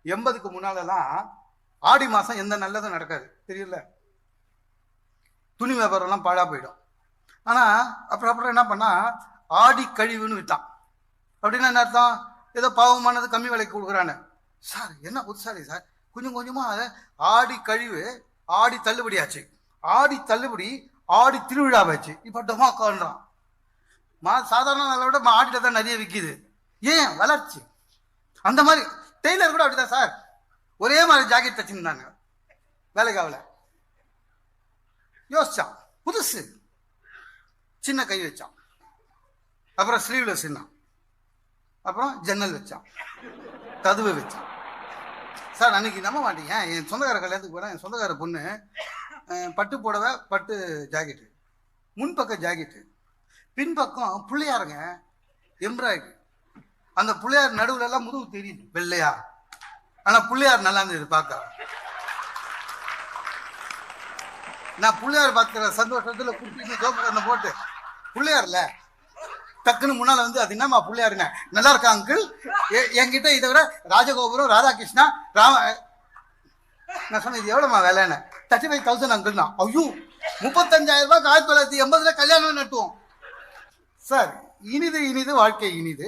80க்கு முன்னாலலாம் ஆடி மாதம் எந்த நல்லதும் நடக்காது தெரியல. துணி வியாபாரம்லாம் பாழா போயிடும். ஆனால் அப்புறம் என்ன பண்ணா, ஆடி கழிவுன்னு விற்றான். அப்படின்னா என்ன அர்த்தம்? ஏதோ பாவமானது கம்மி விலைக்கு கொடுக்குறான்னு. சார் என்ன புதுசாரி சார், கொஞ்சம் கொஞ்சமாக ஆடி கழிவு ஆடி தள்ளுபடி ஆச்சு, ஆடி தள்ளுபடி ஆடி திருவிழாவாச்சு, இப்போ டொமாக்கான்றான். சாதாரண நாளை விட ஆடியில் தான் நிறைய விற்கிது. ஏன்? வளர்ச்சி. அந்த மாதிரி டெய்லர் கூட அப்படிதான் சார், ஒரே மாதிரி ஜாக்கெட் தச்சுருந்தாங்க வேலைக்காவில். யோசிச்சான், புதுசு, சின்ன கை வச்சான், அப்புறம் ஸ்லீவ்லெஸ், அப்புறம் ஜன்னல் வச்சான், கதவு வச்சான். சார் அன்னைக்கு நம்ப மாட்டீங்க, என் சொந்தக்கார கல்யாணத்துக்கு போகிறேன். என் சொந்தக்கார பொண்ணு பட்டு புடவை, பட்டு ஜாக்கெட்டு, முன்பக்கம் ஜாக்கெட்டு, பின்பக்கம் பிள்ளையாருங்க, எம்ப்ராய்டரி. அந்த பிள்ளையார் நடுவுல எல்லாம் முதுகு தெரியுது வெள்ளையா, ஆனா பிள்ளையார் நல்லா இருந்தது பார்க்க. நான் பிள்ளையார் பார்க்கிற சந்தோஷத்துல குட்டி சோப்பு போட்டு பிள்ளையார்ல டக்குன்னு முன்னால வந்து அது என்னமா பிள்ளையாருங்க, நல்லா இருக்கா அங்கிள்? என்கிட்ட இதை விட ராஜகோபுரம், ராதாகிருஷ்ணா, ராம. நான் சொன்னேன் இது எவ்வளோமா வேலைன்னு. 35,000 அங்கிள் தான். ஐயோ, 35,000 ரூபாய்க்கு 1980 கல்யாணம் நட்டுவோம் சார். இனிது இனிது வாழ்க்கை இனிது.